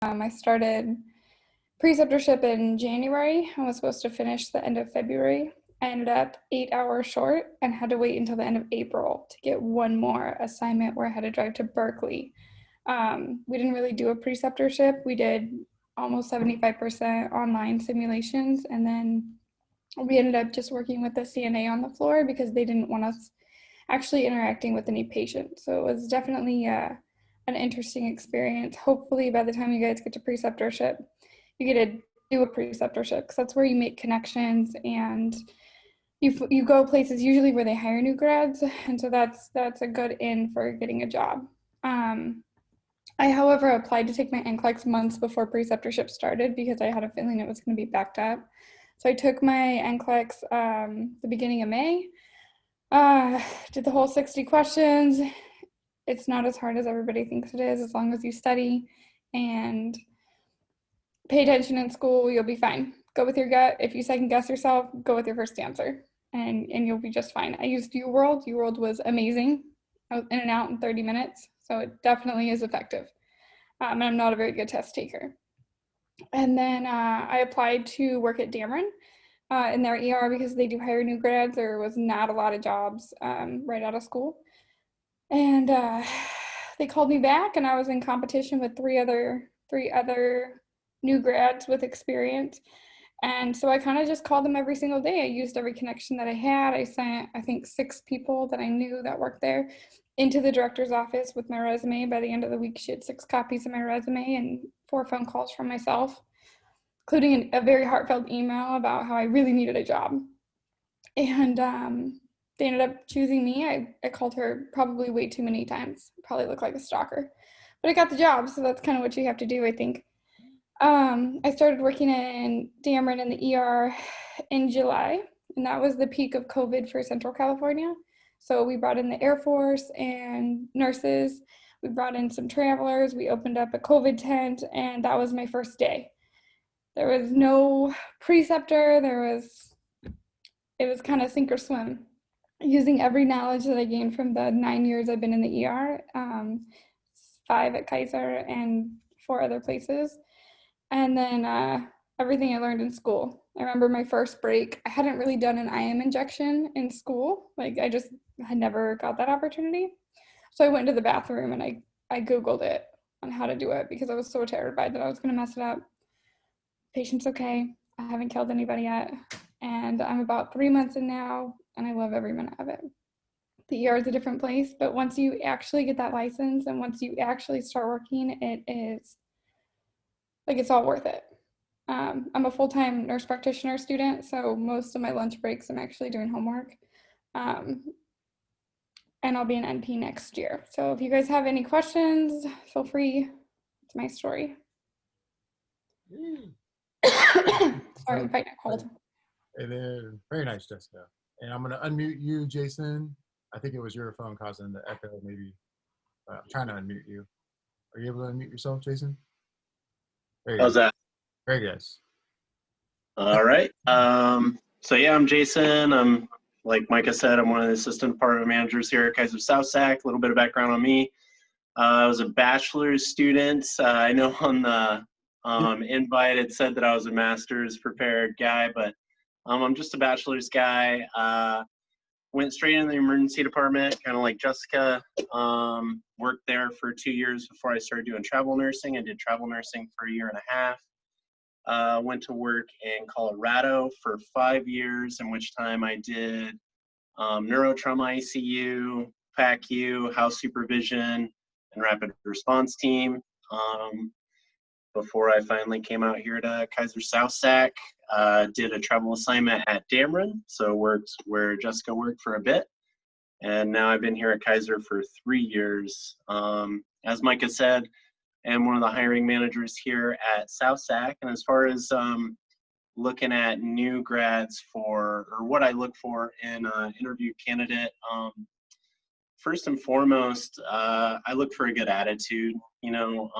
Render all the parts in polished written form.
I started preceptorship in January. I was supposed to finish the end of February. I ended up 8 hours short and had to wait until the end of April to get one more assignment where I had to drive to Berkeley. We didn't really do a preceptorship. We did almost 75% online simulations, and then we ended up just working with the CNA on the floor because they didn't want us actually interacting with any patients. So it was definitely an interesting experience. Hopefully by the time you guys get to preceptorship, you get to do a preceptorship because that's where you make connections and you go places usually where they hire new grads, and so that's a good in for getting a job. I, however, applied to take my NCLEX months before preceptorship started because I had a feeling it was going to be backed up. So I took my NCLEX the beginning of May, did the whole 60 questions. It's not as hard as everybody thinks it is. As long as you study and pay attention in school, you'll be fine. Go with your gut. If you second guess yourself, go with your first answer, and you'll be just fine. I used UWorld. UWorld was amazing. I was in and out in 30 minutes, so it definitely is effective. And I'm not a very good test taker. And then I applied to work at Dameron in their ER because they do hire new grads. There was not a lot of jobs right out of school. And they called me back, and I was in competition with three other new grads with experience. And so I kind of just called them every single day. I used every connection that I had. I sent, I think, 6 people that I knew that worked there into the director's office with my resume. By the end of the week, she had 6 copies of my resume and 4 phone calls from myself, including a very heartfelt email about how I really needed a job. And they ended up choosing me. I called her probably way too many times. Probably looked like a stalker. But I got the job, so that's kind of what you have to do, I think. I started working in Dameron in the ER in July, and that was the peak of COVID for Central California. So we brought in the Air Force and nurses. We brought in some travelers. We opened up a COVID tent, and that was my first day. There was no preceptor. It was kind of sink or swim, using every knowledge that I gained from the 9 years I've been in the ER, 5 at Kaiser and 4 other places. And then everything I learned in school. I remember my first break, I hadn't really done an IM injection in school. Like I just had never got that opportunity. So I went to the bathroom and I Googled it on how to do it because I was so terrified that I was gonna mess it up. Patient's okay. I haven't killed anybody yet. And I'm about 3 months in now and I love every minute of it. The ER is a different place, but once you actually get that license and once you actually start working, it is like it's all worth it. I'm a full-time nurse practitioner student, so most of my lunch breaks I'm actually doing homework. And I'll be an NP next year. So if you guys have any questions, feel free. It's my story. Sorry, I'm fighting a cold. It is very nice, Jessica. And I'm going to unmute you, Jason. I think it was your phone causing the echo, maybe. I'm trying to unmute you. Are you able to unmute yourself, Jason? How's that? Very good. All right. So yeah, I'm Jason. I'm, like Micah said, I'm one of the assistant department managers here at Kaiser South Sac. A little bit of background on me. I was a bachelor's student. I know on the invite it said that I was a master's prepared guy, but I'm just a bachelor's guy. Went straight into the emergency department, kind of like Jessica. Worked there for 2 years before I started doing travel nursing. I did travel nursing for 1.5 years. Went to work in Colorado for 5 years, in which time I did neurotrauma ICU, PACU, house supervision, and rapid response team. Before I finally came out here to Kaiser South Sac, did a travel assignment at Dameron, so worked where Jessica worked for a bit. And now I've been here at Kaiser for 3 years. As Micah said, I'm one of the hiring managers here at South Sac. And as far as looking at new grads or what I look for in an interview candidate, first and foremost, I look for a good attitude. You know,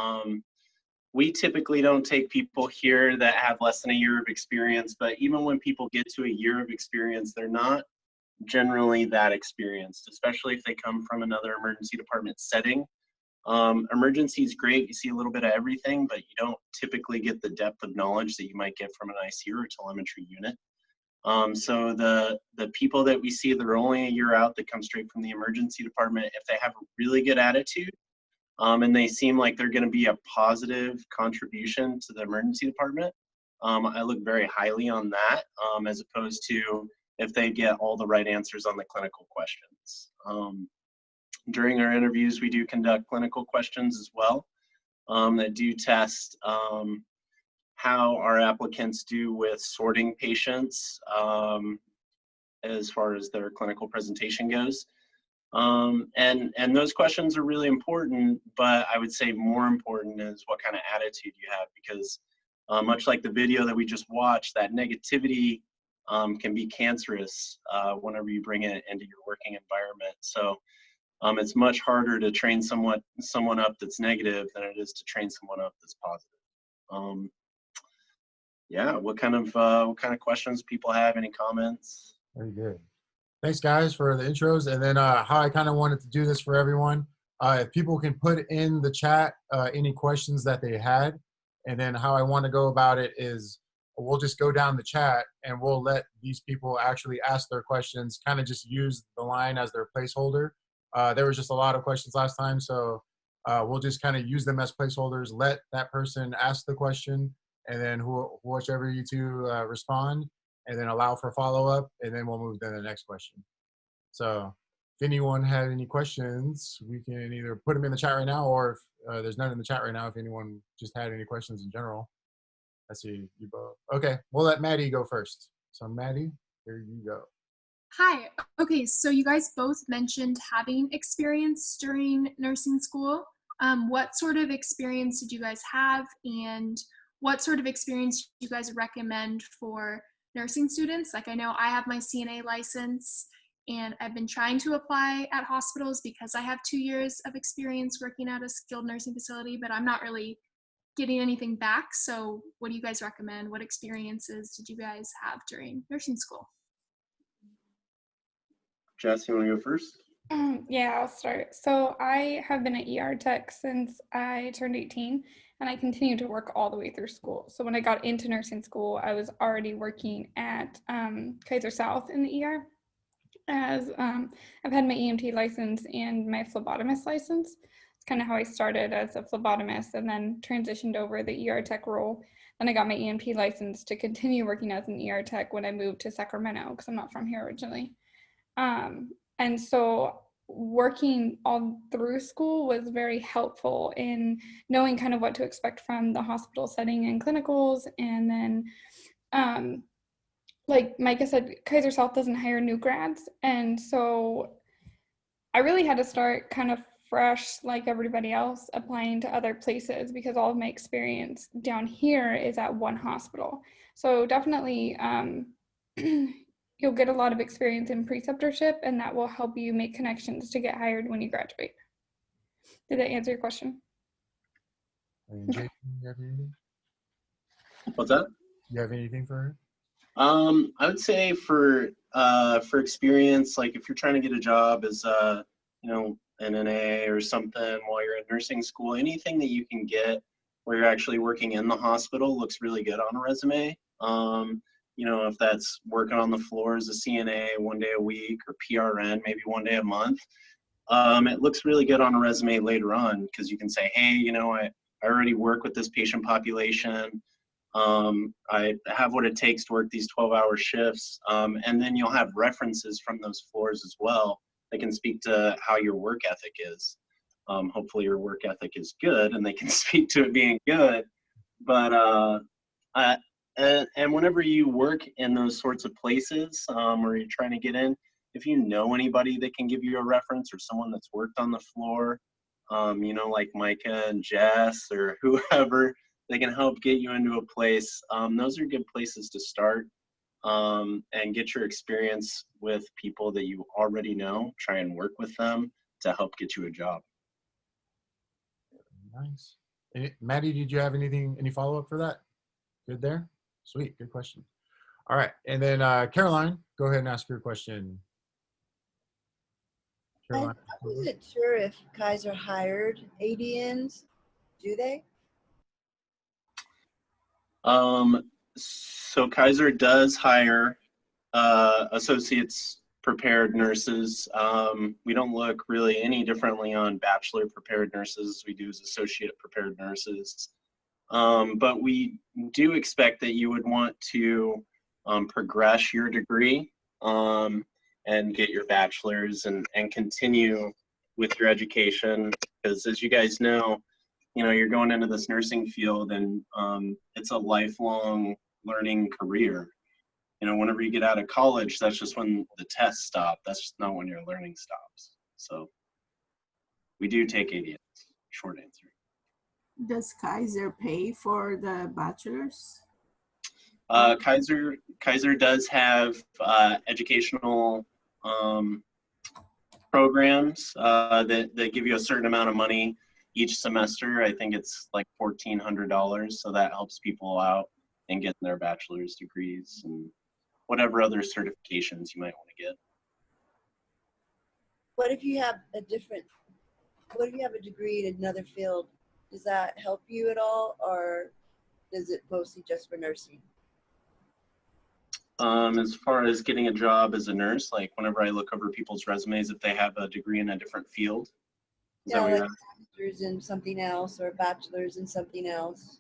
we typically don't take people here that have less than a year of experience, but even when people get to a year of experience, they're not generally that experienced, especially if they come from another emergency department setting. Emergency is great. You see a little bit of everything, but you don't typically get the depth of knowledge that you might get from an ICU or telemetry unit. So the people that we see that are only a year out that come straight from the emergency department, if they have a really good attitude, and they seem like they're going to be a positive contribution to the emergency department, I look very highly on that, as opposed to if they get all the right answers on the clinical questions. During our interviews, we do conduct clinical questions as well, that do test how our applicants do with sorting patients, as far as their clinical presentation goes. And those questions are really important, but I would say more important is what kind of attitude you have, because much like the video that we just watched, that negativity can be cancerous whenever you bring it into your working environment. So it's much harder to train someone up that's negative than it is to train someone up that's positive. Yeah, what kind of questions people have? Any comments? Very good. Thanks, guys, for the intros. And then how I kind of wanted to do this for everyone. If people can put in the chat any questions that they had, and then how I want to go about it is we'll just go down the chat and we'll let these people actually ask their questions, kind of just use the line as their placeholder. There was just a lot of questions last time, so we'll just kind of use them as placeholders, let that person ask the question, and then whichever you two respond, and then allow for follow-up, and then we'll move to the next question. So if anyone had any questions, we can either put them in the chat right now, or if there's none in the chat right now, if anyone just had any questions in general. I see you both. Okay, we'll let Maddie go first. So Maddie, here you go. Hi. Okay, so you guys both mentioned having experience during nursing school. What sort of experience did you guys have, and what sort of experience do you guys recommend for nursing students? Like, I know I have my CNA license, and I've been trying to apply at hospitals because I have 2 years of experience working at a skilled nursing facility, but I'm not really getting anything back. So what do you guys recommend? What experiences did you guys have during nursing school? Jess, you want to go first? Yeah, I'll start. So I have been an ER tech since I turned 18, and I continued to work all the way through school. So when I got into nursing school, I was already working at Kaiser South in the ER, as I've had my EMT license and my phlebotomist license. It's kind of how I started as a phlebotomist and then transitioned over the ER tech role. Then I got my EMT license to continue working as an ER tech when I moved to Sacramento, because I'm not from here originally. And so working all through school was very helpful in knowing kind of what to expect from the hospital setting and clinicals. And then, like Micah said, Kaiser South doesn't hire new grads. And so I really had to start kind of fresh, like everybody else, applying to other places, because all of my experience down here is at one hospital. So definitely, you'll get a lot of experience in preceptorship, and that will help you make connections to get hired when you graduate. Did that answer your question? Jason, you have anything? What's that? You have anything for her? I would say for experience, like if you're trying to get a job as NNA or something while you're in nursing school, anything that you can get where you're actually working in the hospital looks really good on a resume. If that's working on the floor as a CNA 1 day a week, or PRN maybe 1 day a month, it looks really good on a resume later on, because you can say, hey, I already work with this patient population. I have what it takes to work these 12-hour shifts. And then you'll have references from those floors as well that can speak to how your work ethic is. Hopefully your work ethic is good and they can speak to it being good. But and whenever you work in those sorts of places, or you're trying to get in, if you know anybody that can give you a reference, or someone that's worked on the floor, like Micah and Jess or whoever, they can help get you into a place. Those are good places to start, and get your experience with people that you already know. Try and work with them to help get you a job. Nice. Maddie, did you have any follow-up for that? Good there? Sweet, good question. All right, and then Caroline, go ahead and ask your question. Carolina. I wasn't sure if Kaiser hired ADNs. Do they? So Kaiser does hire associates prepared nurses. We don't look really any differently on bachelor prepared nurses as we do as associate prepared nurses. But we do expect that you would want to progress your degree and get your bachelor's and continue with your education, because as you guys know, you're going into this nursing field and it's a lifelong learning career. Whenever you get out of college, that's just when the tests stop. That's just not when your learning stops. So we do take ADNs, short answer. Does Kaiser pay for the bachelor's? Kaiser does have educational programs that give you a certain amount of money each semester. I think it's like $1,400, so that helps people out in getting their bachelor's degrees and whatever other certifications you might want to get. What if you have a degree in another field? Does that help you at all, or is it mostly just for nursing? As far as getting a job as a nurse, like whenever I look over people's resumes, if they have a degree in a different field. Yeah, like a master's in something else or a bachelor's in something else.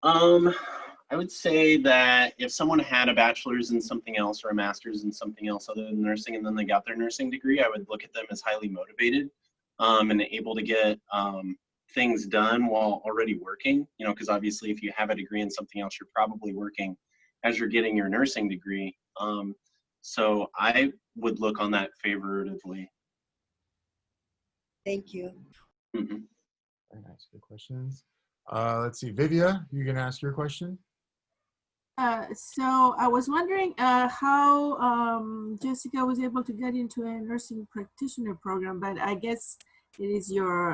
I would say that if someone had a bachelor's in something else or a master's in something else other than nursing, and then they got their nursing degree, I would look at them as highly motivated and able to get things done while already working, because obviously if you have a degree in something else, you're probably working as you're getting your nursing degree. So I would look on that favorably. Thank you. Mm-hmm. Very nice. Good questions. Let's see, Vivia, you can ask your question. So I was wondering how Jessica was able to get into a nursing practitioner program, but I guess it is your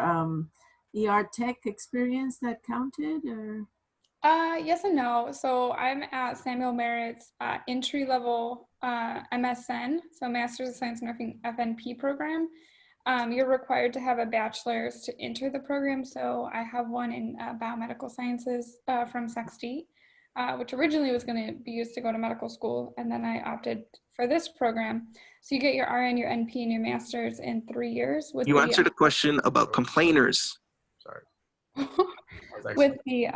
ER tech experience that counted, or? Yes and no. So I'm at Samuel Merritt's entry level MSN, so Master's of Science Nursing FNP program. You're required to have a bachelor's to enter the program. So I have one in biomedical sciences from Sac State, which originally was going to be used to go to medical school. And then I opted for this program. So you get your RN, your NP, and your master's in 3 years. You answered a question about complainers. Sorry. With the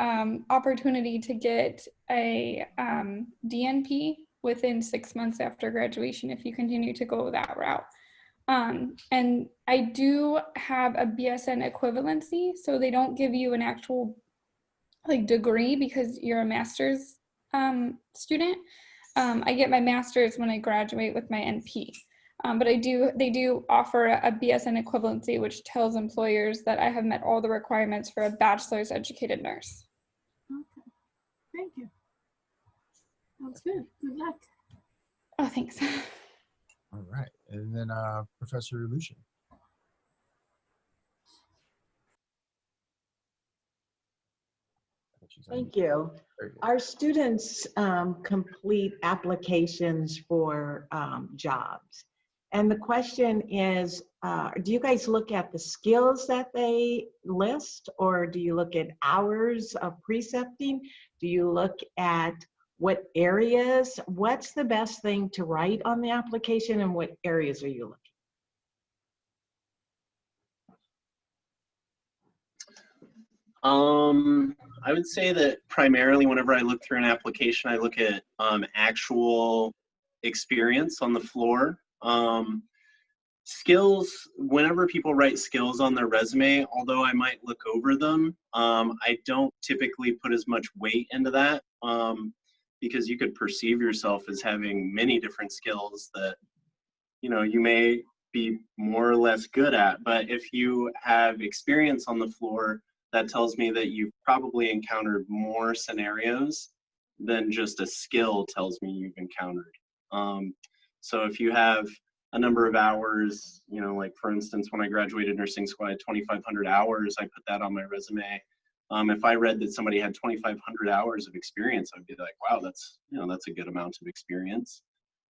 opportunity to get a DNP within 6 months after graduation if you continue to go that route. And I do have a BSN equivalency, so they don't give you an actual degree because you're a master's student. I get my master's when I graduate with my NP. But they do offer a BSN equivalency, which tells employers that I have met all the requirements for a bachelor's educated nurse. Okay, thank you. Sounds good. Good luck. Oh, thanks. All right, and then Professor Lucian. Thank you. Our students complete applications for jobs. And the question is, do you guys look at the skills that they list, or do you look at hours of precepting? Do you look at what areas? What's the best thing to write on the application, and what areas are you looking? I would say that primarily whenever I look through an application, I look at actual experience on the floor. Skills, whenever people write skills on their resume, although I might look over them, I don't typically put as much weight into that because you could perceive yourself as having many different skills that, you may be more or less good at. But if you have experience on the floor, that tells me that you've probably encountered more scenarios than just a skill tells me you've encountered. So if you have a number of hours, like for instance, when I graduated nursing school, I had 2,500 hours, I put that on my resume. If I read that somebody had 2,500 hours of experience, I'd be like, wow, that's a good amount of experience.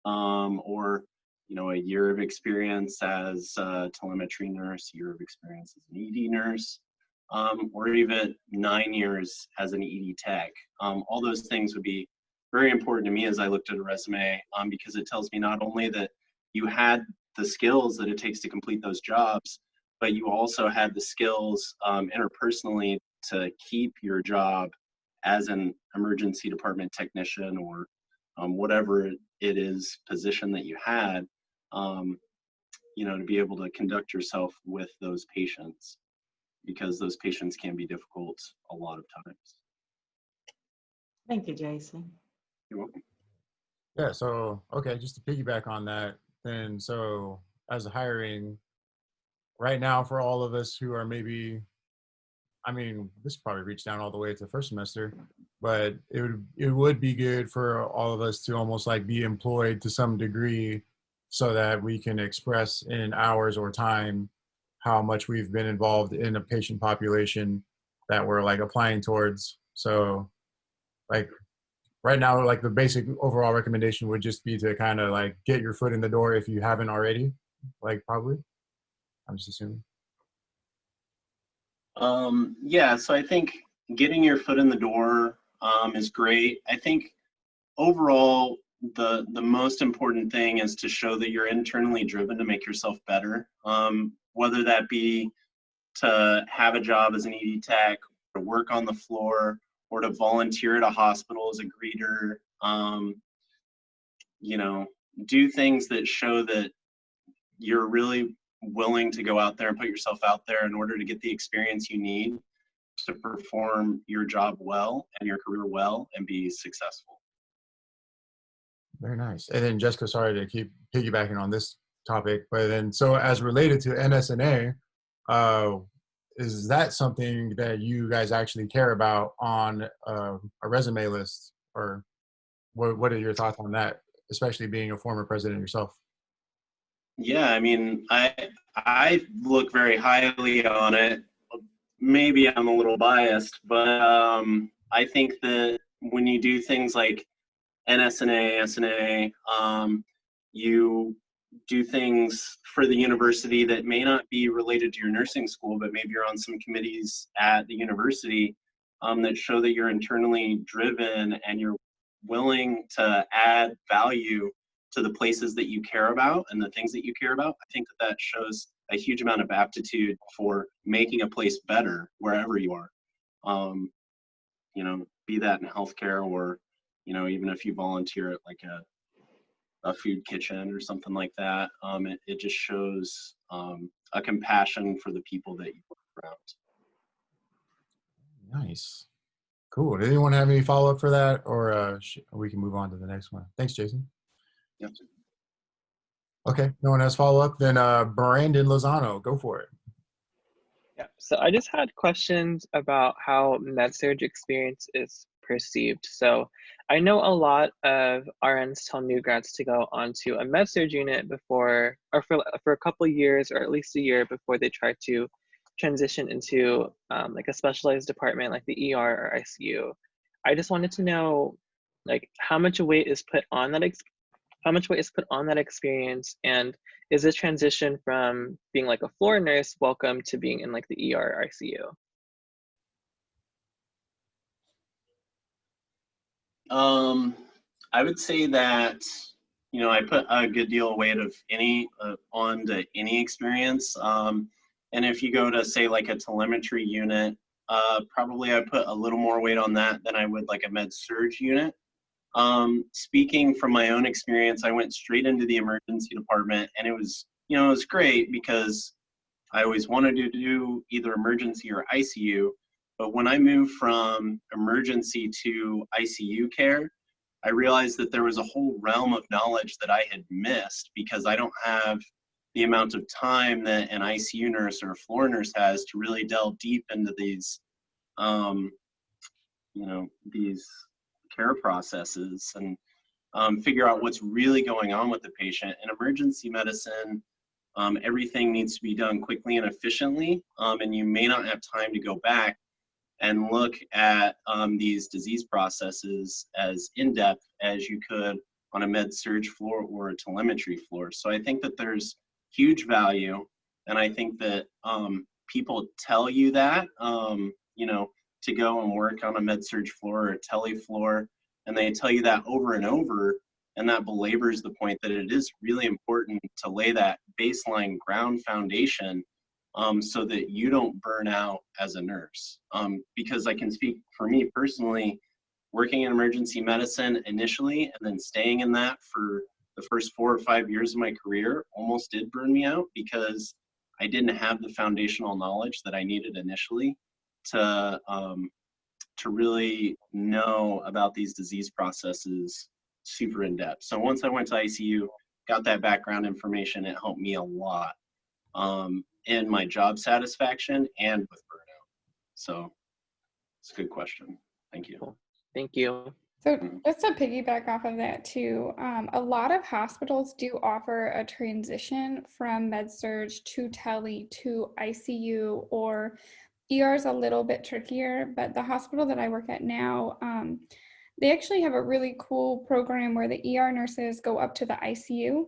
Or a year of experience as a telemetry nurse, year of experience as an ED nurse, or even 9 years as an ED tech. All those things would be very important to me as I looked at a resume, because it tells me not only that you had the skills that it takes to complete those jobs, but you also had the skills interpersonally to keep your job as an emergency department technician or whatever it is position that you had, to be able to conduct yourself with those patients, because those patients can be difficult a lot of times. Thank you, Jason. You're welcome. Yeah, so, okay, just to piggyback on that, then, so as a hiring, right now for all of us who are maybe, this probably reached down all the way to first semester, but it would be good for all of us to almost like be employed to some degree so that we can express in hours or time how much we've been involved in a patient population that we're like applying towards. So like right now, like the basic overall recommendation would just be to kind of like get your foot in the door if you haven't already, like probably, I'm just assuming. Yeah, so I think getting your foot in the door is great. I think overall, the most important thing is to show that you're internally driven to make yourself better, whether that be to have a job as an ED tech, to work on the floor, or to volunteer at a hospital as a greeter. Do things that show that you're really willing to go out there and put yourself out there in order to get the experience you need to perform your job well and your career well and be successful. Very nice. And then Jessica, sorry to keep piggybacking on this topic, but then so as related to NSNA, is that something that you guys actually care about on a resume list, or what are your thoughts on that, especially being a former president yourself? Yeah, I look very highly on it. Maybe I'm a little biased, but I think that when you do things like NSNA, SNA, you do things for the university that may not be related to your nursing school, but maybe you're on some committees at the university that show that you're internally driven and you're willing to add value to the places that you care about and the things that you care about. I think that shows a huge amount of aptitude for making a place better wherever you are. Be that in healthcare or, even if you volunteer at like a food kitchen or something like that, it just shows a compassion for the people that you work around. Nice. Cool. Did anyone have any follow-up for that, or we can move on to the next one? Thanks, Jason. Yep. Okay, no one has follow-up, then Brandon Lozano, go for it. Yeah, so I just had questions about how med-surg experience is perceived. So I know a lot of RNs tell new grads to go onto a med-surg unit before, or for a couple years, or at least a year before they try to transition into like a specialized department like the ER or ICU. I just wanted to know, like, how much weight is put on that experience, and is this transition from being like a floor nurse welcome to being in like the ER or ICU? I would say that, I put a good deal of weight of onto any experience. And if you go to say like a telemetry unit, probably I put a little more weight on that than I would like a med-surg unit. Speaking from my own experience, I went straight into the emergency department, and it was great because I always wanted to do either emergency or ICU. But when I moved from emergency to ICU care, I realized that there was a whole realm of knowledge that I had missed because I don't have the amount of time that an ICU nurse or a floor nurse has to really delve deep into these, these care processes and figure out what's really going on with the patient. In emergency medicine, everything needs to be done quickly and efficiently, and you may not have time to go back and look at these disease processes as in-depth as you could on a med surg floor or a telemetry floor. So I think that there's huge value, and I think that people tell you that, you know, to go and work on a med surg floor or a tele floor, and they tell you that over and over, and that belabors the point that it is really important to lay that baseline ground foundation so that you don't burn out as a nurse. Because I can speak for me personally, working in emergency medicine initially and then staying in that for the first 4 or 5 years of my career almost did burn me out because I didn't have the foundational knowledge that I needed initially to really know about these disease processes super in depth. So once I went to ICU, got that background information, it helped me a lot in my job satisfaction and with burnout. So it's a good question. Thank you. Cool. Thank you. So just to piggyback off of that too, a lot of hospitals do offer a transition from med-surg to tele to ICU, or ER is a little bit trickier, but the hospital that I work at now, they actually have a really cool program where the ER nurses go up to the ICU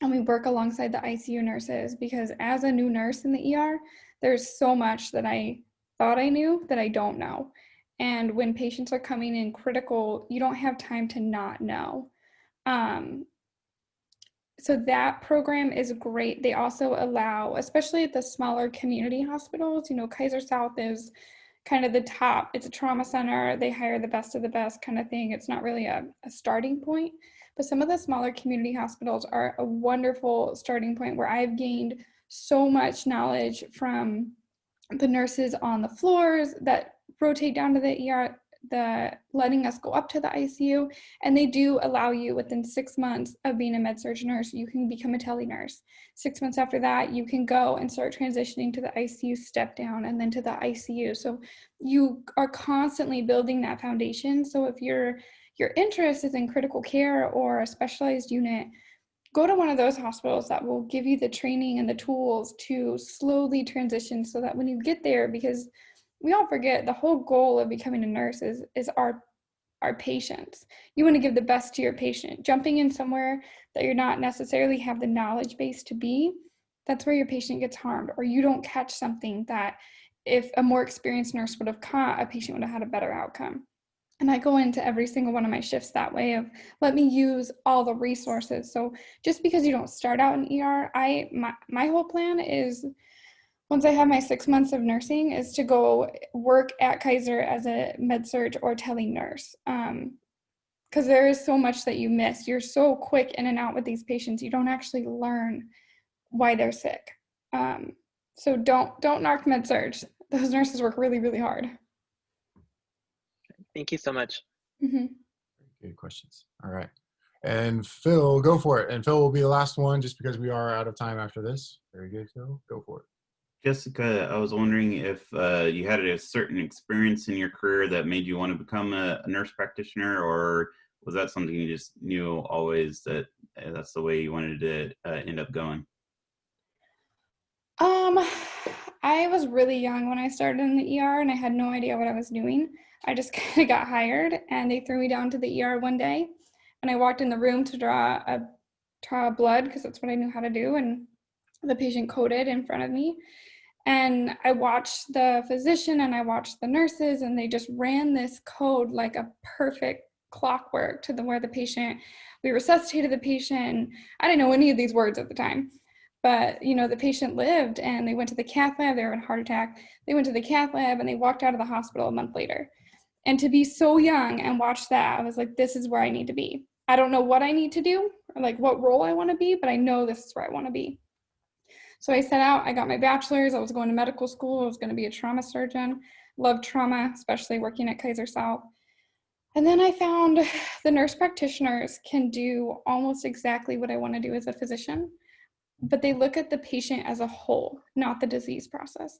and we work alongside the ICU nurses, because as a new nurse in the ER, there's so much that I thought I knew that I don't know. And when patients are coming in critical, you don't have time to not know. So that program is great. They also allow, especially at the smaller community hospitals, you know, Kaiser South is kind of the top. It's a trauma center. They hire the best of the best kind of thing. It's not really a starting point, but some of the smaller community hospitals are a wonderful starting point where I've gained so much knowledge from the nurses on the floors that rotate down to the ER, the letting us go up to the ICU, and they do allow you within 6 months of being a med-surg nurse, you can become a tele nurse. 6 months after that, you can go and start transitioning to the ICU step down and then to the ICU. So you are constantly building that foundation. So if your interest is in critical care or a specialized unit, go to one of those hospitals that will give you the training and the tools to slowly transition so that when you get there, because we all forget the whole goal of becoming a nurse is our patients. You want to give the best to your patient. Jumping in somewhere that you're not necessarily have the knowledge base to be, that's where your patient gets harmed, or you don't catch something that if a more experienced nurse would have caught, a patient would have had a better outcome. And I go into every single one of my shifts that way of let me use all the resources. So just because you don't start out in ER, my whole plan is, once I have my 6 months of nursing, is to go work at Kaiser as a med-surg or tele nurse. Because there is so much that you miss. You're so quick in and out with these patients, you don't actually learn why they're sick. So don't narc med-surg. Those nurses work really, really hard. Thank you so much. Mm-hmm. Good questions. All right. And Phil, go for it. And Phil will be the last one just because we are out of time after this. Very good, Phil. Go for it. Jessica, I was wondering if you had a certain experience in your career that made you want to become a nurse practitioner, or was that something you just knew always that that's the way you wanted to end up going? I was really young when I started in the ER and I had no idea what I was doing. I just kind of got hired and they threw me down to the ER one day and I walked in the room to draw blood because that's what I knew how to do, and the patient coded in front of me. And I watched the physician and I watched the nurses and they just ran this code like a perfect clockwork to where the patient, we resuscitated the patient. I didn't know any of these words at the time, but you know, the patient lived and they went to the cath lab, they were having a heart attack. They went to the cath lab and they walked out of the hospital a month later. And to be so young and watch that, I was like, this is where I need to be. I don't know what I need to do or like what role I want to be, but I know this is where I want to be. So I set out, I got my bachelor's, I was going to medical school, I was going to be a trauma surgeon, loved trauma, especially working at Kaiser South. And then I found the nurse practitioners can do almost exactly what I want to do as a physician, but they look at the patient as a whole, not the disease process.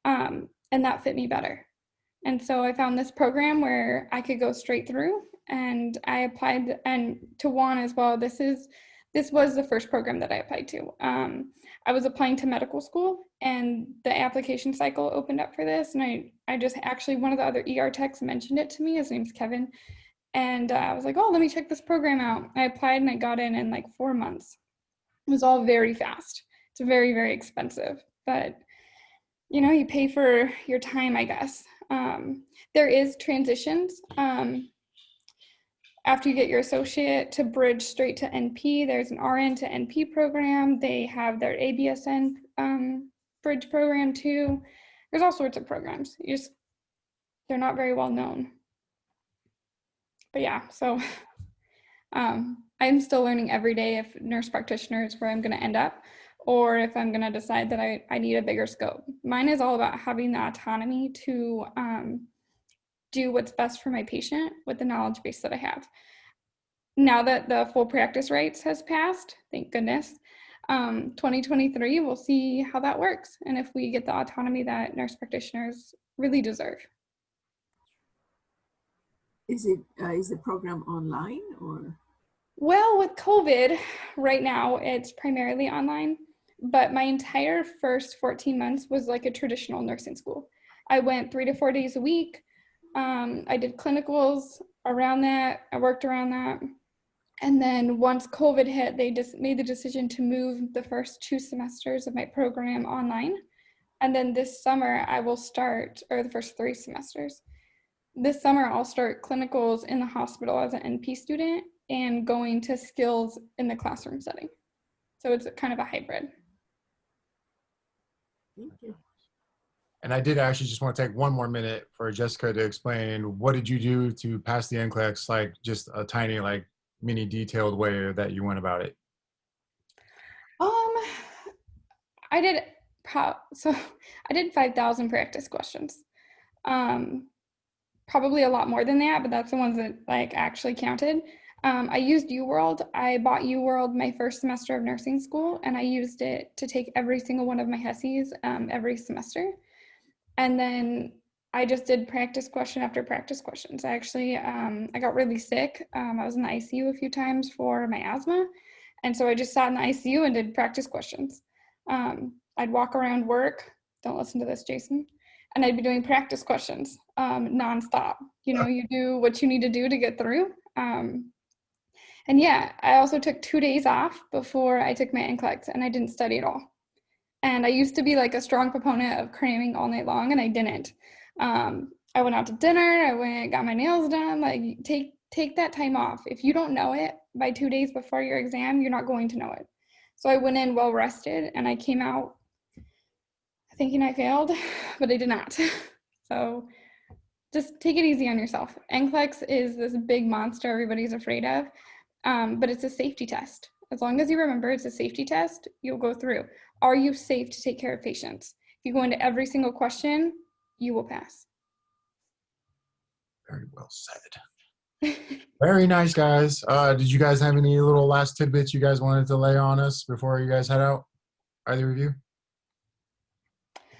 And that fit me better. And so I found this program where I could go straight through, and I applied, and to Juan as well, this was the first program that I applied to. I was applying to medical school and the application cycle opened up for this. And I just actually, one of the other ER techs mentioned it to me. His name's Kevin. And I was like, oh, let me check this program out. I applied and I got in like 4 months. It was all very fast. It's very, very expensive, but you pay for your time, I guess. There is transitions. After you get your associate to bridge straight to NP, there's an RN to NP program. They have their ABSN bridge program too. There's all sorts of programs. They're not very well known. But yeah, so I'm still learning every day if nurse practitioner is where I'm going to end up, or if I'm going to decide that I need a bigger scope. Mine is all about having the autonomy to do what's best for my patient with the knowledge base that I have. Now that the full practice rights has passed, thank goodness, 2023, we'll see how that works and if we get the autonomy that nurse practitioners really deserve. Is the program online or? Well, with COVID, right now it's primarily online, but my entire first 14 months was like a traditional nursing school. I went 3 to 4 days a week. I did clinicals around that. I worked around that. And then once COVID hit, they just made the decision to move the first 2 semesters of my program online. And then this summer I will start, or the first 3 semesters. This summer I'll start clinicals in the hospital as an NP student and going to skills in the classroom setting. So it's kind of a hybrid. Thank you. And I did actually just want to take 1 more minute for Jessica to explain what did you do to pass the NCLEX, like just a tiny, like mini detailed way that you went about it. I did 5,000 practice questions. Probably a lot more than that, but that's the ones that like actually counted. I used UWorld. I bought UWorld my first semester of nursing school, and I used it to take every single one of my HESIs every semester. And then I just did practice question after practice questions. I actually, I got really sick. I was in the ICU a few times for my asthma. And so I just sat in the ICU and did practice questions. I'd walk around work. Don't listen to this, Jason. And I'd be doing practice questions nonstop. You do what you need to do to get through. And yeah, I also took 2 days off before I took my NCLEX, and I didn't study at all. And I used to be like a strong proponent of cramming all night long, and I didn't. I went out to dinner, got my nails done. Like take that time off. If you don't know it by 2 days before your exam, you're not going to know it. So I went in well rested, and I came out thinking I failed, but I did not. So just take it easy on yourself. NCLEX is this big monster everybody's afraid of, but it's a safety test. As long as you remember it's a safety test, you'll go through. Are you safe to take care of patients? If you go into every single question, you will pass. Very well said. Very nice, guys. Did you guys have any little last tidbits you guys wanted to lay on us before you guys head out? Either of you?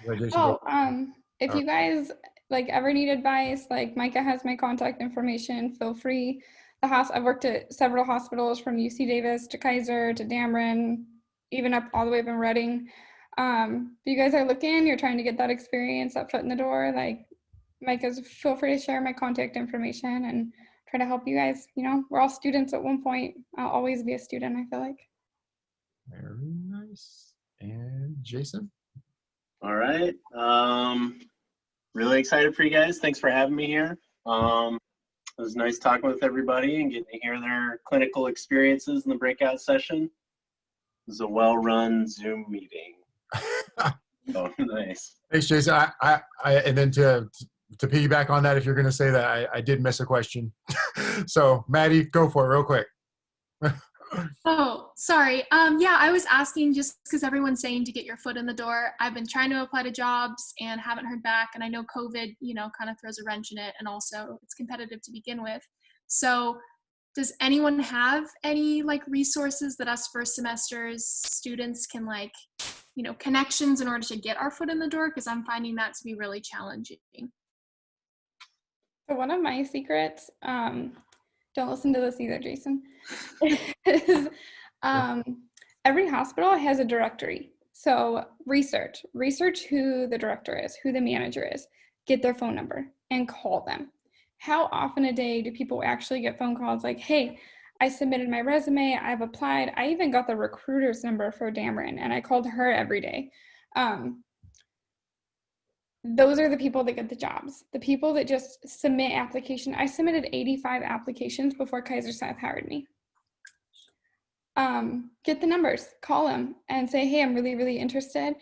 If you guys like ever need advice, like Micah has my contact information, feel free. I've worked at several hospitals from UC Davis to Kaiser to Dameron, even up all the way up in Reading. If you guys are looking, you're trying to get that experience, that foot in the door, like Micah's, feel free to share my contact information and try to help you guys. We're all students at one point. I'll always be a student, I feel like. Very nice. And Jason? All right. Really excited for you guys. Thanks for having me here. It was nice talking with everybody and getting to hear their clinical experiences in the breakout session. It was a well-run Zoom meeting. Oh, nice. Thanks, Jason. And then to piggyback on that, if you're going to say that, I did miss a question. So, Maddie, go for it real quick. Oh, sorry. Yeah, I was asking just because everyone's saying to get your foot in the door. I've been trying to apply to jobs and haven't heard back. And I know COVID, kind of throws a wrench in it. And also it's competitive to begin with. So does anyone have any resources that us first semesters students can connections in order to get our foot in the door? Because I'm finding that to be really challenging. So one of my secrets, don't listen to this either, Jason, is every hospital has a directory. So research who the director is, who the manager is, get their phone number and call them. how often a day do people actually get phone calls like, hey, I submitted my resume, I've applied. I even got the recruiter's number for Dameron, and I called her every day. Those are the people that get the jobs. The people that just submit application. I submitted 85 applications before Kaiser South hired me. Get the numbers, call them and say, hey, I'm really, really interested.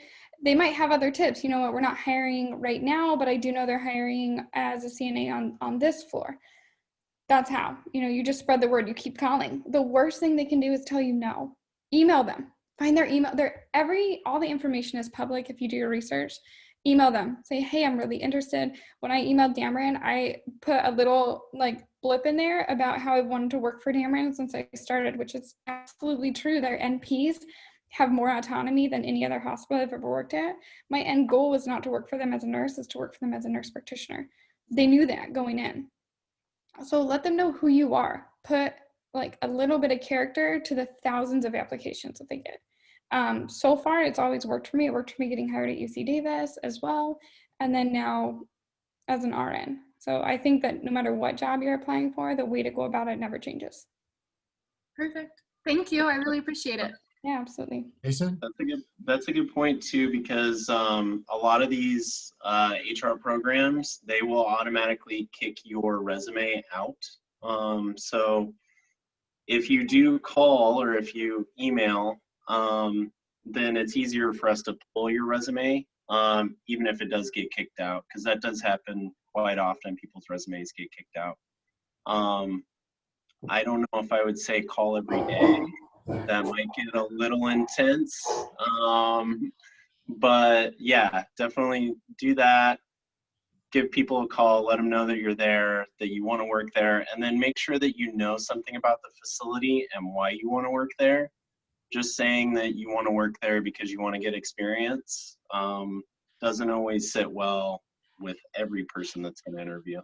They might have other tips. You know what, we're not hiring right now, but I do know they're hiring as a CNA on this floor. That's how, you know, you just spread the word, you keep calling. The worst thing they can do is tell you no. Email them, find their email. All the information is public if you do your research. Email them, say, hey, I'm really interested. When I emailed Dameron, I put a little like blip in there about how I wanted to work for Dameron since I started, which is absolutely true. Their NPs have more autonomy than any other hospital I've ever worked at. My end goal was not to work for them as a nurse, is to work for them as a nurse practitioner. They knew that going in. So let them know who you are. Put like a little bit of character to the thousands of applications that they get. So far, it's always worked for me. It worked for me getting hired at UC Davis as well. And then now as an RN. So I think that no matter what job you're applying for, the way to go about it never changes. Perfect. Thank you. I really appreciate it. Yeah, absolutely. Jason? That's a good point too, because a lot of these HR programs, they will automatically kick your resume out. So if you do call or if you email, then it's easier for us to pull your resume, even if it does get kicked out, because that does happen quite often. People's resumes get kicked out. I don't know if I would say call every day. That might get a little intense. But yeah, definitely do that. Give people a call, let them know that you're there, that you want to work there, and then make sure that you know something about the facility and why you want to work there. Just saying that you want to work there because you want to get experience doesn't always sit well with every person that's going to interview.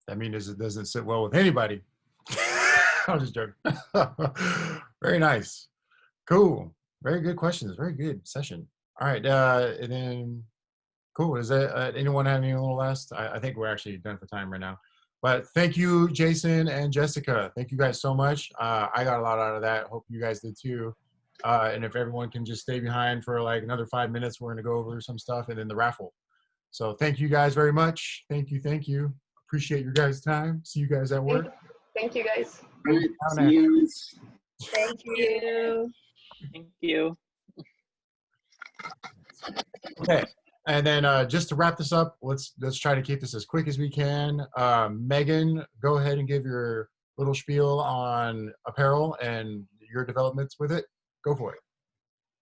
That means it doesn't sit well with anybody. I was just joking. Very nice. Cool. Very good questions. Very good session. All right. And then, cool. Is that anyone have any little last? I think we're actually done for time right now. But thank you, Jason and Jessica. Thank you guys so much. I got a lot out of that. Hope you guys did too. And if everyone can just stay behind for like another 5 minutes, we're going to go over some stuff and then the raffle. So thank you guys very much. Thank you. Thank you. Appreciate your guys' time. See you guys at work. Thank you, guys. See you. Thank you. Thank you. Okay. And then just to wrap this up, let's try to keep this as quick as we can. Megan, go ahead and give your little spiel on Apparel and your developments with it. Go for it.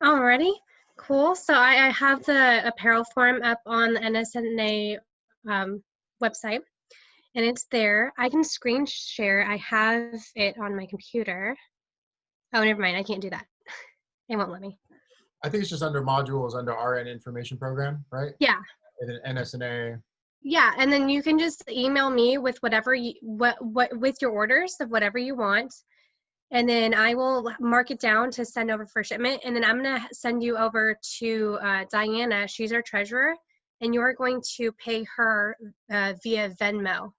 Alrighty, cool. So I have the Apparel form up on the NSNA website, and it's there. I can screen share. I have it on my computer. Oh, never mind. I can't do that. It won't let me. I think it's just under modules under RN information program, right? Yeah. And then NSNA. Yeah, and then you can just email me with whatever you with your orders of whatever you want, and then I will mark it down to send over for shipment. And then I'm gonna send you over to Diana. She's our treasurer, and you're going to pay her via Venmo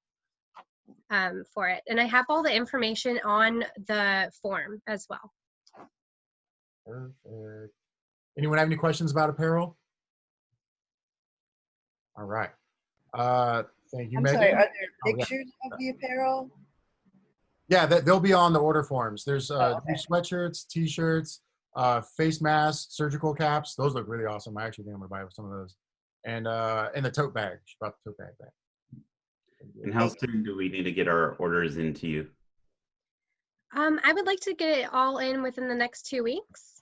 for it. And I have all the information on the form as well. Perfect. Anyone have any questions about Apparel? All right. Thank you, I'm Megan. sorry, are there Oh, yeah. pictures of the apparel? Yeah, they'll be on the order forms. There's okay. sweatshirts, t-shirts, face masks, surgical caps. Those look really awesome. I actually think I'm gonna buy some of those. And the tote bag. She brought the tote bag back. And how soon do we need to get our orders into you? I would like to get it all in within the next 2 weeks.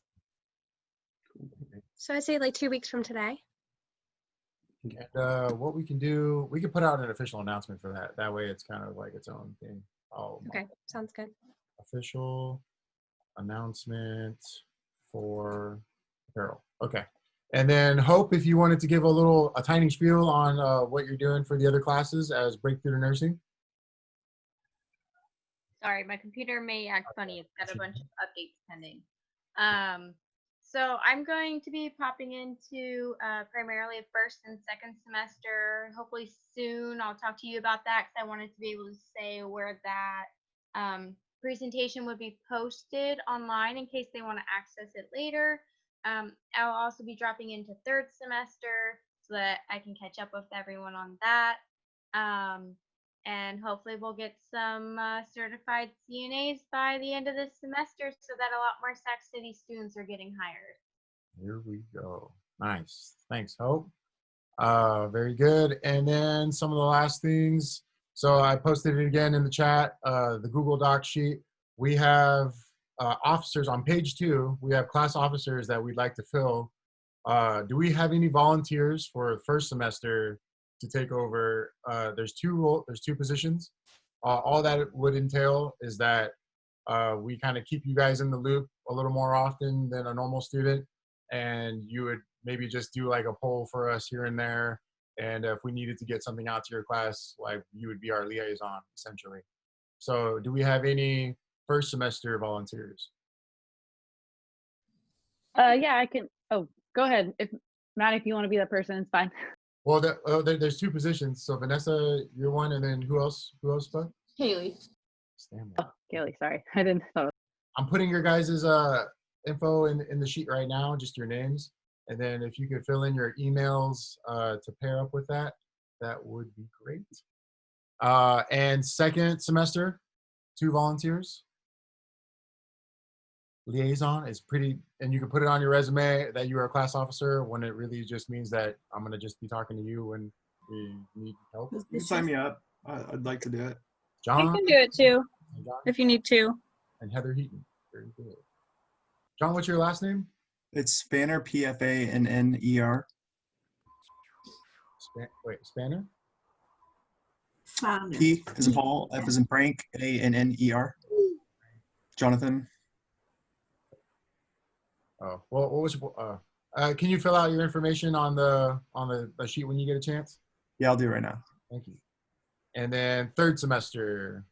So I'd say like 2 weeks from today. And what we can do, we can put out an official announcement for that. That way it's kind of like its own thing. Okay, sounds good. Official announcement for Apparel. Okay. And then Hope, if you wanted to give a tiny spiel on what you're doing for the other classes as Breakthrough to Nursing. Sorry, my computer may act funny. It's got a bunch of updates pending. So I'm going to be popping into primarily first and second semester. Hopefully soon I'll talk to you about that because I wanted to be able to say where that presentation would be posted online in case they want to access it later. I'll also be dropping into third semester so that I can catch up with everyone on that. And hopefully we'll get some certified CNAs by the end of this semester so that a lot more Sac City students are getting hired. Here we go. Nice. Thanks, Hope. Very good. And then some of the last things. So I posted it again in the chat, the Google Doc sheet. We have officers on page 2. We have class officers that we'd like to fill. Do we have any volunteers for first semester to take over? There's two positions. All that it would entail is that we kind of keep you guys in the loop a little more often than a normal student, and you would maybe just do like a poll for us here and there, and if we needed to get something out to your class, like you would be our liaison essentially. So do we have any first semester volunteers? Yeah, I can. Oh, go ahead. If Matt, if you want to be that person, it's fine. Well, there's 2 positions. So Vanessa, you're one, and then who else? Who else? Bud? Kaylee. Oh, Kaylee. Sorry, I didn't know. I'm putting your guys' info in the sheet right now, just your names, and then if you could fill in your emails to pair up with that, that would be great. And second semester, 2 volunteers. Liaison is pretty, and you can put it on your resume that you are a class officer when it really just means that I'm going to just be talking to you when we need help. You can sign me up. I'd like to do it. John? I can do it too, if you need to. And Heather Heaton. Very good. John, what's your last name? It's Spanner, P-F-A-N-N-E-R. Spanner? P as in Paul, F as in Frank, A-N-N-E-R. Jonathan. Oh, well, what was can you fill out your information on the sheet when you get a chance? Yeah, I'll do it right now. Thank you. And then third semester,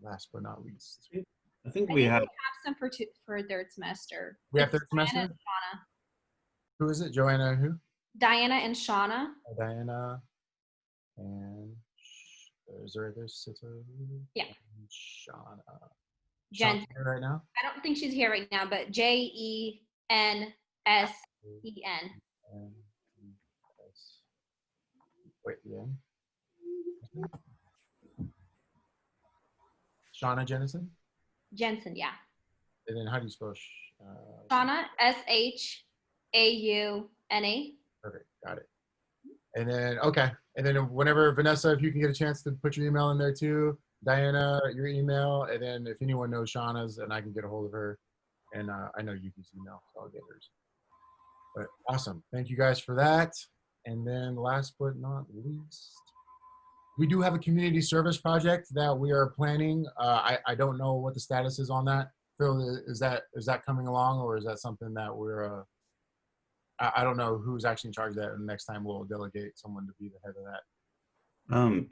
last but not least. I think we have some for third semester. We have third semester? Diana and Shauna. Who is it? Joanna and who? Diana and Shauna. Diana and there's yeah. Shauna. Jen. Here right now? I don't think she's here right now, but Jensen. Wait, yeah. Shauna Jennison? Jensen, yeah. And then how do you spell Shauna, S-H-A-U-N-A. Perfect, got it. And then, okay. And then whenever, Vanessa, if you can get a chance to put your email in there too, Diana, your email, and then if anyone knows Shauna's, and I can get a hold of her. And I know Yuki's email, so I'll get hers. But awesome. Thank you guys for that. And then last but not least, we do have a community service project that we are planning. I don't know what the status is on that. Phil, is that coming along, or is that something that we're, I don't know who's actually in charge of that, and next time we'll delegate someone to be the head of that. I'm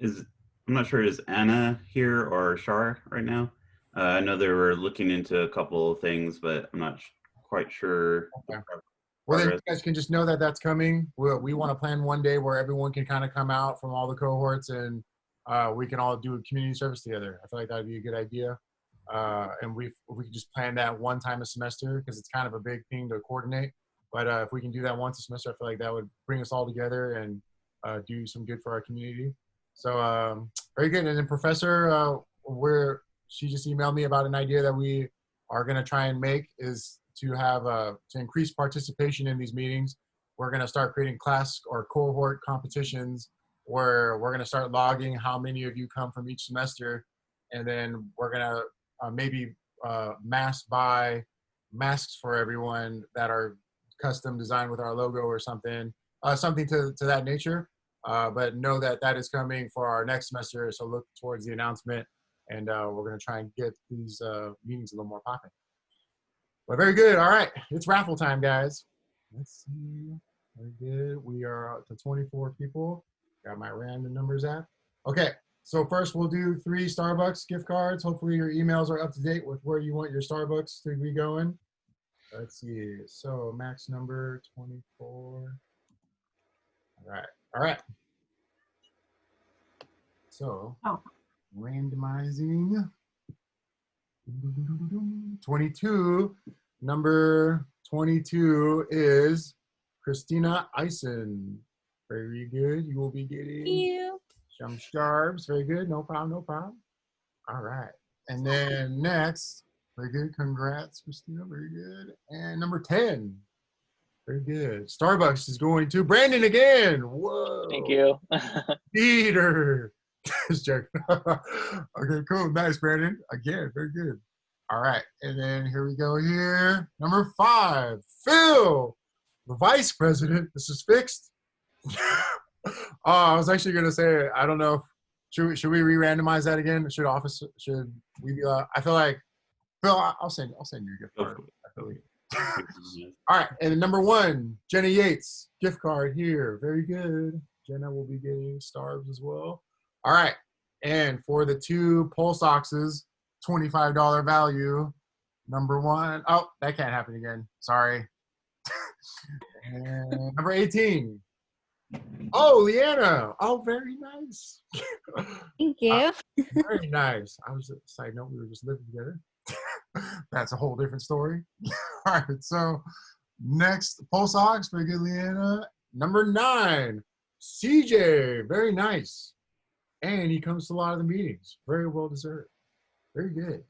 not sure, is Anna here or Shar right now? I know they were looking into a couple of things, but I'm not quite sure. Okay. Well, then you guys can just know that that's coming. We want to plan one day where everyone can kind of come out from all the cohorts, and we can all do a community service together. I feel like that would be a good idea. And if we could just plan that one time a semester, because it's kind of a big thing to coordinate. But if we can do that once a semester, I feel like that would bring us all together and do some good for our community. So very good. And then Professor, she just emailed me about an idea that we are going to try and make is to have to increase participation in these meetings. We're going to start creating class or cohort competitions where we're going to start logging how many of you come from each semester, and then we're going to maybe mass buy masks for everyone that are custom designed with our logo or something, something to that nature. But know that that is coming for our next semester, so look towards the announcement, and we're going to try and get these meetings a little more popping. But very good. All right, it's raffle time, guys. Let's see. Very good. We are up to 24 people. Got my random numbers app. Okay, so first we'll do 3 Starbucks gift cards. Hopefully your emails are up to date with where you want your Starbucks to be going. Let's see. So max number 24. All right. All right. So randomizing. 22. Number 22 is Christina Eisen. Very good. You will be getting some starbs. Very good. No problem. No problem. All right. And then next, very good. Congrats, Christina. Very good. And number 10. Very good. Starbucks is going to Brandon again. Whoa. Thank you. Peter. Just joking. Okay, cool. Nice, Brandon. Again, very good. All right. And then here we go here. Number 5, Phil, the vice president. This is fixed. I was actually going to say, I don't know. Should we re-randomize that again? Should we, I feel like, Phil, I'll send you a gift card. All right. And number 1, Jenna Yates, gift card here. Very good. Jenna will be getting stars as well. All right. And for the 2 pulse oxes, $25 value. Number 1. Oh, that can't happen again. Sorry. And number 18. Oh, Leanna. Oh, very nice. Thank you. Very nice. I was, side note, we were just living together. That's a whole different story. All right. So next, pulse ox. Very good, Leanna. Number 9, CJ. Very nice. And he comes to a lot of the meetings. Very well deserved. Very good.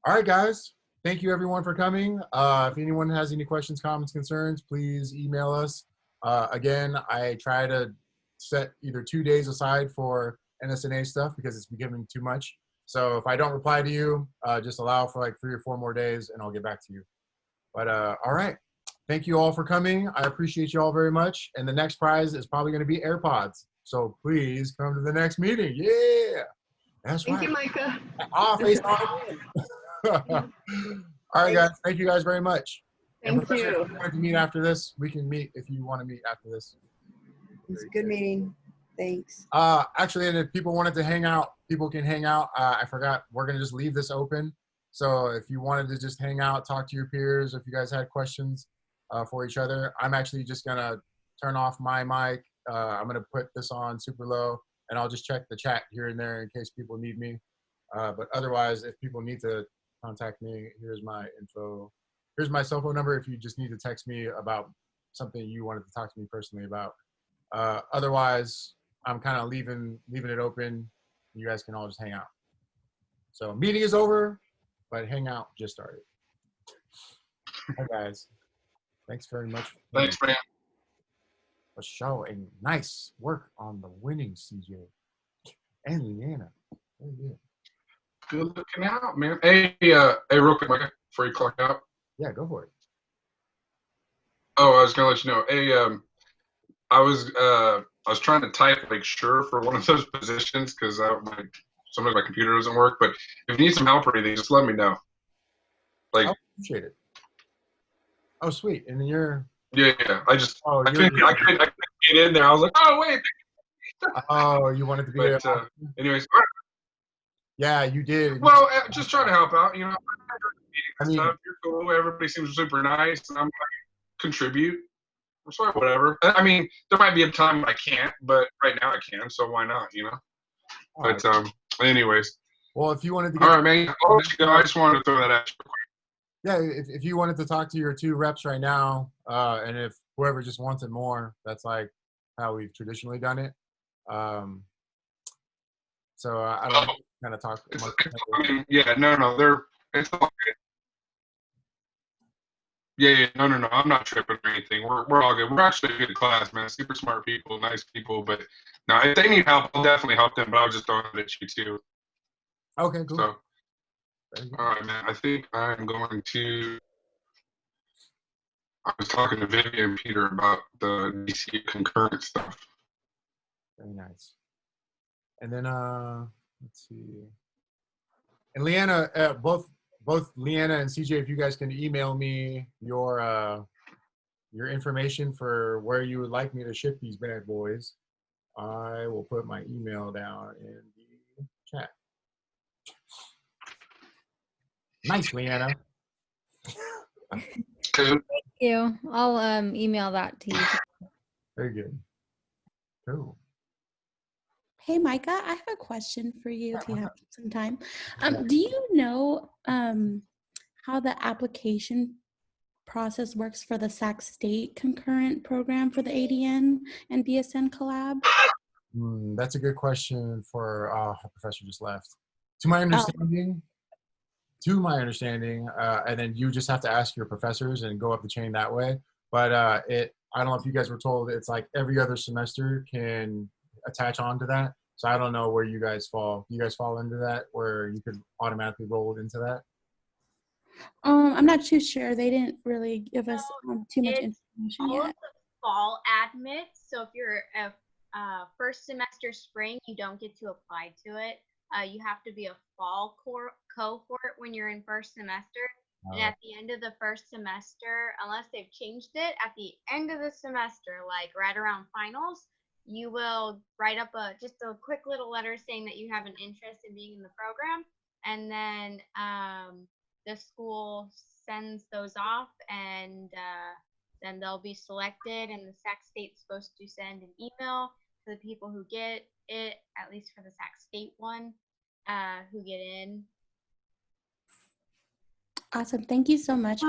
All right, guys. Thank you, everyone, for coming. If anyone has any questions, comments, concerns, please email us. Again, I try to set either 2 days aside for NSNA stuff because it's becoming too much. So if I don't reply to you, just allow for like 3 or 4 more days and I'll get back to you. But all right. Thank you all for coming. I appreciate you all very much. And the next prize is probably going to be AirPods. So please come to the next meeting. Yeah. That's right. Thank you, Micah. Face on. All right, guys. Thank you guys very much. Thank you. If you want to meet after this, we can meet if you want to meet after this. It's a good meeting. Thanks. Actually, and if people wanted to hang out, people can hang out. I forgot. We're going to just leave this open. So if you wanted to just hang out, talk to your peers, if you guys had questions for each other, I'm actually just going to turn off my mic. I'm going to put this on super low, and I'll just check the chat here and there in case people need me. But otherwise, if people need to contact me, here's my info. Here's my cell phone number if you just need to text me about something you wanted to talk to me personally about. Otherwise, I'm kind of leaving it open. You guys can all just hang out. So meeting is over, but hang out just started. Hi, guys. Thanks very much. Thanks, man. For showing nice work on the winning, CJ and Leanna. Very good. Good looking out, man. Hey, real quick, Micah, before you clock out. Yeah, go for it. Oh, I was gonna let you know. Hey, I was trying to type like sure for one of those positions because sometimes my computer doesn't work. But if you need some help or anything, just let me know. Like, I appreciate it. Oh, sweet. And then you're. Yeah. I couldn't get in there. I was like, oh wait. Oh, you wanted to be there. Anyways. Yeah, you did. Well, just trying to help out. You know, I mean, stuff. You're cool. Everybody seems super nice, and I'm like, contribute. So whatever. I mean, there might be a time I can't, but right now I can. So why not? You know. But anyways. Well, if you wanted to. All right, man. I'll let you go. I just wanted to throw that at you. Yeah, if you wanted to talk to your 2 reps right now, and if whoever just wanted more, that's like how we've traditionally done it. So I don't kind of talk. I mean, yeah, no, it's all good. Yeah, no, I'm not tripping or anything. We're all good. We're actually a good class, man. Super smart people, nice people. But no, if they need help, I'll definitely help them. But I'll just throw it at you too. Okay, cool. So, all right, man. I think I'm going to. I was talking to Vivian and Peter about the DC concurrent stuff. Very nice. And then let's see. And Leanna, both Leanna and CJ, if you guys can email me your information for where you would like me to ship these bad boys, I will put my email down in the chat. Nice, Leanna. Thank you. I'll email that to you. Very good. Cool. Hey, Micah, I have a question for you if you have some time. Do you know how the application process works for the Sac State concurrent program for the ADN and BSN collab? That's a good question for our professor just left. To my understanding, and then you just have to ask your professors and go up the chain that way. But I don't know if you guys were told it's like every other semester can attach on to that. So I don't know where you guys fall. Do you guys fall into that where you could automatically roll into that? I'm not too sure. They didn't really give us too much It's information all of yet. the fall admits. So if you're a first semester spring, you don't get to apply to it. You have to be a fall cohort when you're in first semester. And at the end of the first semester, unless they've changed it, at the end of the semester, like right around finals, you will write up just a quick little letter saying that you have an interest in being in the program. And then the school sends those off, and then they'll be selected, and the Sac State's supposed to send an email to the people who get it, at least for the Sac State one, who get in. Awesome. Thank you so much.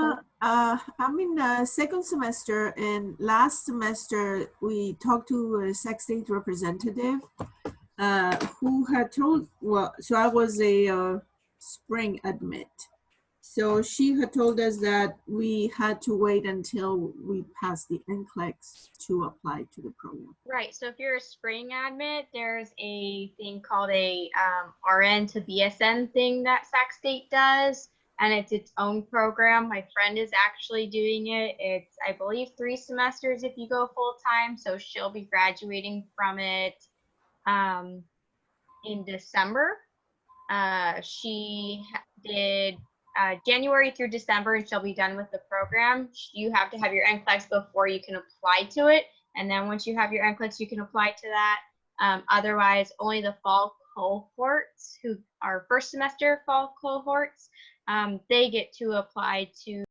I'm in second semester, and last semester we talked to a Sac State representative who had told, so I was a spring admit. So she had told us that we had to wait until we passed the NCLEX to apply to the program. Right. So if you're a spring admit, there's a thing called a RN to BSN thing that Sac State does, and it's its own program. My friend is actually doing it. It's, I believe, 3 semesters if you go full time. So she'll be graduating from it in December. She did January through December, and she'll be done with the program. You have to have your NCLEX before you can apply to it. And then once you have your NCLEX, you can apply to that. Otherwise, only the fall cohorts, who are first semester fall cohorts, they get to apply to